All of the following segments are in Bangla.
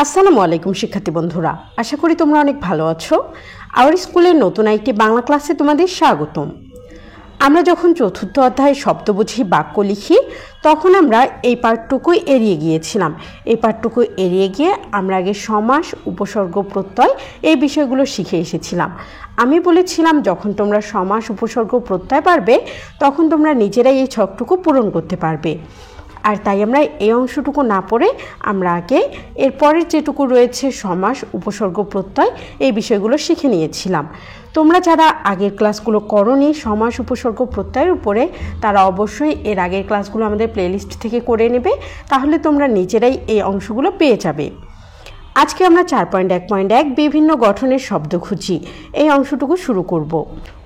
আসসালামু আলাইকুম শিক্ষার্থী বন্ধুরা, আশা করি তোমরা অনেক ভালো আছো। আওয়ার স্কুলের নতুন একটি বাংলা ক্লাসে তোমাদের স্বাগতম। আমরা যখন চতুর্থ অধ্যায়ে শব্দ বুঝি বাক্য লিখি তখন আমরা এই পাঠটুকুই এড়িয়ে গিয়েছিলাম। এই পাঠটুকু এড়িয়ে গিয়ে আমরা আগে সমাস, উপসর্গ, প্রত্যয় এই বিষয়গুলো শিখে এসেছিলাম। আমি বলেছিলাম যখন তোমরা সমাস, উপসর্গ, প্রত্যয় পারবে তখন তোমরা নিজেরাই এই ছকটুকু পূরণ করতে পারবে। আর তাই আমরা এই অংশটুকু না পড়ে আমরা আগে এরপরের যেটুকু রয়েছে সমাস, উপসর্গ, প্রত্যয় এই বিষয়গুলো শিখে নিয়েছিলাম। তোমরা যারা আগের ক্লাসগুলো করোনি সমাস, উপসর্গ, প্রত্যয়ের উপরে, তারা অবশ্যই এর আগের ক্লাসগুলো আমাদের প্লেলিস্ট থেকে করে নেবে, তাহলে তোমরা নিজেরাই এই অংশগুলো পেয়ে যাবে। আজকে আমরা 4.1.1 বিভিন্ন গঠনের শব্দ খুঁজি এই অংশটুকু শুরু করব।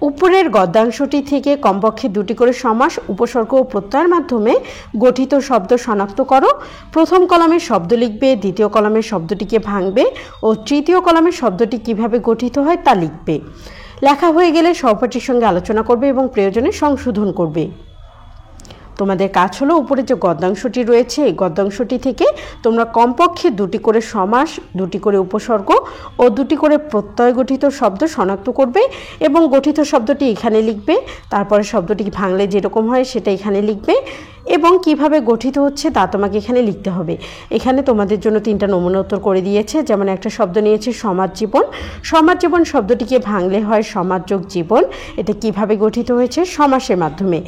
উপরের গদ্যাংশটি থেকে কমপক্ষে দুটি করে সমাস, উপসর্গ ও প্রত্যয়ের মাধ্যমে গঠিত শব্দ শনাক্ত করো। প্রথম কলামের শব্দ লিখবে, দ্বিতীয় কলামের শব্দটিকে ভাঙবে ও তৃতীয় কলামের শব্দটি কিভাবে গঠিত হয় তা লিখবে। লেখা হয়ে গেলে সহপাঠীর সঙ্গে আলোচনা করবে এবং প্রয়োজনে সংশোধন করবে। তোমাদের কাজ হলো উপরে যে গদ্যাংশটি রয়েছে এই গদ্যাংশটি থেকে তোমরা কমপক্ষে দুটি করে সমাস, দুটি করে উপসর্গ ও দুটি করে প্রত্যয় গঠিত শব্দ শনাক্ত করবে এবং গঠিত শব্দটি এখানে লিখবে। তারপরে শব্দটি ভাঙলে যেরকম হয় সেটা এখানে লিখবে এবং কিভাবে গঠিত হচ্ছে তা তোমাকে এখানে লিখতে হবে। এখানে তোমাদের জন্য 3টা নমুনা উত্তর করে দিয়েছে। যেমন একটা শব্দ নিয়েছে সমাজ জীবন। সমাজ জীবন শব্দটিকে ভাঙলে হয় সমাজ যোগ জীবন। এটা কিভাবে গঠিত হয়েছে? সমাসের মাধ্যমে।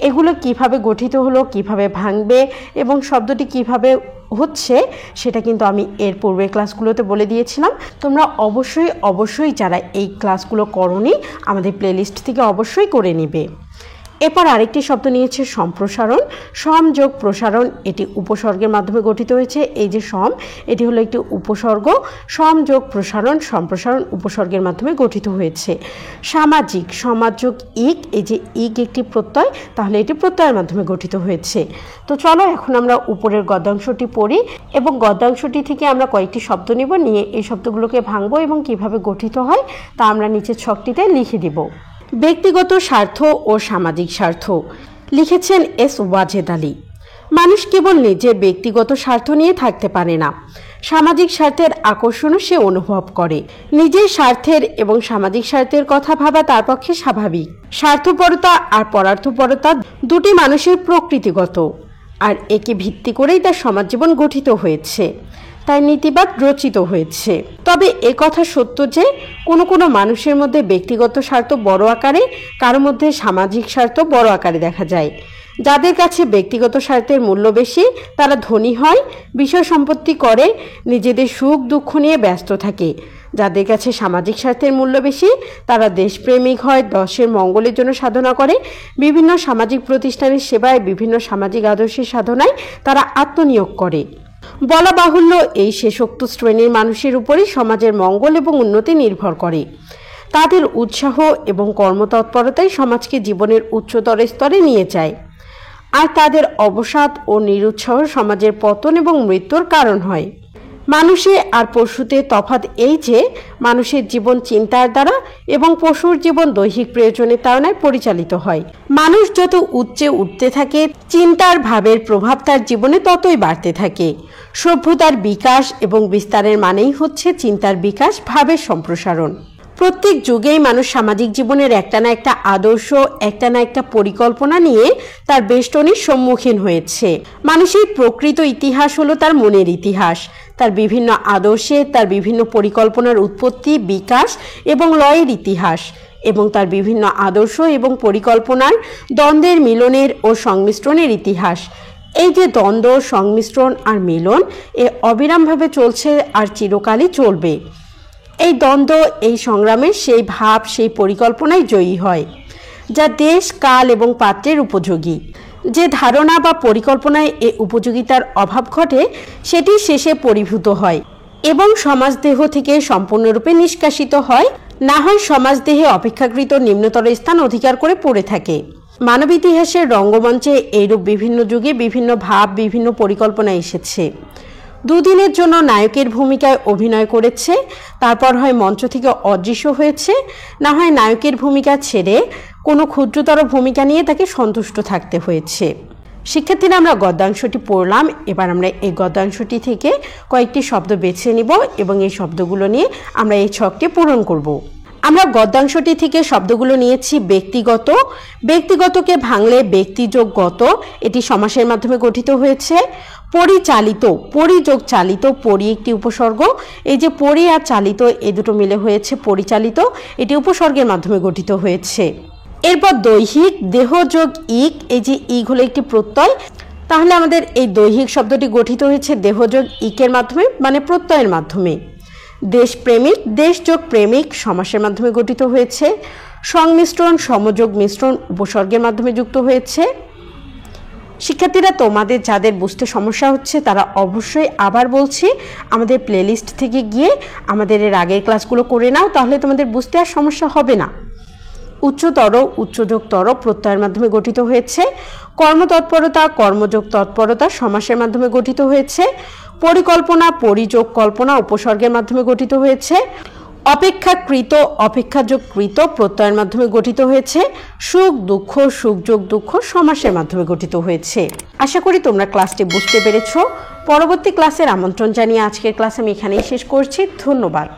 এগুলো কিভাবে গঠিত হলো, কিভাবে ভাঙবে এবং শব্দটি কিভাবে হচ্ছে সেটা কিন্তু আমি এর পূর্বের ক্লাসগুলোতে বলে দিয়েছিলাম। তোমরা অবশ্যই যারা এই ক্লাসগুলো করোনি আমাদের প্লেলিস্ট থেকে অবশ্যই করে নিবে। এরপর আরেকটি শব্দ নিয়েছে সম্প্রসারণ। সম যোগ প্রসারণ, এটি উপসর্গের মাধ্যমে গঠিত হয়েছে। এই যে সম, এটি হলো একটি উপসর্গ। সম যোগ প্রসারণ, সম্প্রসারণ উপসর্গের মাধ্যমে গঠিত হয়েছে। সামাজিক, সমাজ যোগ ইক, এই যে ইক একটি প্রত্যয়, তাহলে এটি প্রত্যয়ের মাধ্যমে গঠিত হয়েছে। তো চলো এখন আমরা উপরের গদ্যাংশটি পড়ি এবং গদ্যাংশটি থেকে আমরা কয়েকটি শব্দ নিব, নিয়ে এই শব্দগুলোকে ভাঙবো এবং কিভাবে গঠিত হয় তা আমরা নিচের ছকটিতে লিখে দিব। ব্যক্তিগত স্বার্থ ও সামাজিক স্বার্থ, লিখেছেন এস ওয়াজেদ আলী। মানুষ কেবল নিজের ব্যক্তিগত স্বার্থ নিয়ে থাকতে পারে না, সামাজিক স্বার্থের আকর্ষণও সে অনুভব করে। নিজের স্বার্থের এবং সামাজিক স্বার্থের কথা ভাবা তার পক্ষে স্বাভাবিক। স্বার্থপরতা আর পরার্থপরতা দুটি মানুষের প্রকৃতিগত, আর একে ভিত্তি করেই তার সমাজ জীবন গঠিত হয়েছে, তাই নীতিবাদ রচিত হয়েছে। তবে এ কথা সত্য যে কোনো মানুষের মধ্যে ব্যক্তিগত স্বার্থ বড় আকারে, কারো মধ্যে সামাজিক স্বার্থ বড় আকারে দেখা যায়। যাদের কাছে ব্যক্তিগত স্বার্থের মূল্য বেশি তারা ধনী হয়, বিষয় সম্পত্তি করে, নিজেদের সুখ দুঃখ নিয়ে ব্যস্ত থাকে। যাদের কাছে সামাজিক স্বার্থের মূল্য বেশি তারা দেশপ্রেমিক হয়, দেশের মঙ্গলের জন্য সাধনা করে, বিভিন্ন সামাজিক প্রতিষ্ঠানের সেবায়, বিভিন্ন সামাজিক আদর্শের সাধনায় তারা আত্মনিয়োগ করে। বলা বাহুল্য এই শেষোক্ত শ্রেণীর মানুষের উপরই সমাজের মঙ্গল এবং উন্নতি নির্ভর করে। তাদের উৎসাহ এবং কর্মতৎপরতাই সমাজকে জীবনের উচ্চতর স্তরে নিয়ে যায়, আর তাদের অবসাদ ও নিরুৎসাহ সমাজের পতন এবং মৃত্যুর কারণ হয়। মানুষে আর পশুতে তফাৎ এই যে মানুষের জীবন চিন্তার দ্বারা এবং পশুর জীবন দৈহিক প্রয়োজনের তাড়নায় পরিচালিত হয়। মানুষ যত উচ্চে উঠতে থাকে চিন্তার ভাবের প্রভাব তার জীবনে ততই বাড়তে থাকে। সভ্যতার বিকাশ এবং বিস্তারের মানেই হচ্ছে চিন্তার বিকাশ, ভাবের সম্প্রসারণ। প্রত্যেক যুগেই মানুষ সামাজিক জীবনের একটা না একটা আদর্শ, একটা না একটা পরিকল্পনা নিয়ে তার বেষ্টনীর সম্মুখীন হয়েছে। মানুষের প্রকৃত ইতিহাস হলো তার মনের ইতিহাস, তার বিভিন্ন আদর্শে, তার বিভিন্ন পরিকল্পনার উৎপত্তি, বিকাশ এবং লয়ের ইতিহাস, এবং তার বিভিন্ন আদর্শ এবং পরিকল্পনার দ্বন্দ্বের, মিলনের ও সংমিশ্রণের ইতিহাস। এই যে দ্বন্দ্ব, সংমিশ্রণ আর মিলন এ অবিরামভাবে চলছে আর চিরকালই চলবে। এই দ্বন্দ্ব, এই সংগ্রামে সেই ভাব, সেই পরিকল্পনাই জয়ী হয় যা দেশ, কাল এবং পাত্রের উপযোগী। যে ধারণা বা পরিকল্পনায় এ উপযোগিতার অভাব ঘটে সেটি শেষে পরিভূত হয় এবং সমাজদেহ থেকে সম্পূর্ণরূপে নিষ্কাশিত হয়, না হয় সমাজদেহে অপেক্ষাকৃত নিম্নতর স্থান অধিকার করে পড়ে থাকে। মানব ইতিহাসের রঙ্গমঞ্চে এইরূপ বিভিন্ন যুগে বিভিন্ন ভাব, বিভিন্ন পরিকল্পনা এসেছে। দুদিনের জন্য নায়কের ভূমিকায় অভিনয় করেছে, তারপর হয় মঞ্চ থেকে অদৃশ্য হয়েছে, না হয় নায়কের ভূমিকা ছেড়ে কোনো ক্ষুদ্রতর ভূমিকা নিয়ে তাকে সন্তুষ্ট থাকতে হয়েছে। শিক্ষার্থীরা আমরা গদ্যাংশটি পড়লাম। এবার আমরা এই গদ্যাংশটি থেকে কয়েকটি শব্দ বেছে নিব এবং এই শব্দগুলো নিয়ে আমরা এই ছকটি পূরণ করব। আমরা গদ্যাংশটি থেকে শব্দগুলো নিয়েছি ব্যক্তিগত। ব্যক্তিগতকে ভাঙলে ব্যক্তি যোগ গত, এটি সমাসের মাধ্যমে গঠিত হয়েছে। পরিচালিত, পরিযোগ চালিত, পরি একটি উপসর্গ, এই যে পরি আর চালিত এই দুটো মিলে হয়েছে পরিচালিত, এটি উপসর্গের মাধ্যমে গঠিত হয়েছে। এরপর দৈহিক, দেহ যোগ ইক, এই যে ইক হলো একটি প্রত্যয়, তাহলে আমাদের এই দৈহিক শব্দটি গঠিত হয়েছে দেহ যোগ ইকের মাধ্যমে, মানে প্রত্যয়ের মাধ্যমে। দেশপ্রেমিক, দেশ যোগ প্রেমিক সমাসের মাধ্যমে গঠিত হয়েছে। সংমিশ্রণ, সমযোগ মিশ্রণ উপসর্গের মাধ্যমে যুক্ত হয়েছে। শিক্ষার্থীরা তোমাদের যাদের বুঝতে সমস্যা হচ্ছে তারা অবশ্যই আবার বলছি আমাদের প্লেলিস্ট থেকে গিয়ে আমাদের এর আগের ক্লাসগুলো করে নাও, তাহলে তোমাদের বুঝতে আর সমস্যা হবে না। উচ্চতর, উচ্চযোগ তর প্রত্যয়ের মাধ্যমে গঠিত হয়েছে। কর্মতৎপরতা, কর্মযোগ তৎপরতা সমাসের মাধ্যমে গঠিত হয়েছে। পরিকল্পনা, পরিযোগ কল্পনা উপসর্গের মাধ্যমে গঠিত হয়েছে। অপেক্ষাকৃত, অপেক্ষাযোগ কৃত প্রত্যয়ের মাধ্যমে গঠিত হয়েছে। সুখ দুঃখ, সুখযোগ দুঃখ সমাসের মাধ্যমে গঠিত হয়েছে। আশা করি তোমরা ক্লাসটি বুঝতে পেরেছো। পরবর্তী ক্লাসের আমন্ত্রণ জানিয়ে আজকের ক্লাস আমি এখানেই শেষ করছি। ধন্যবাদ।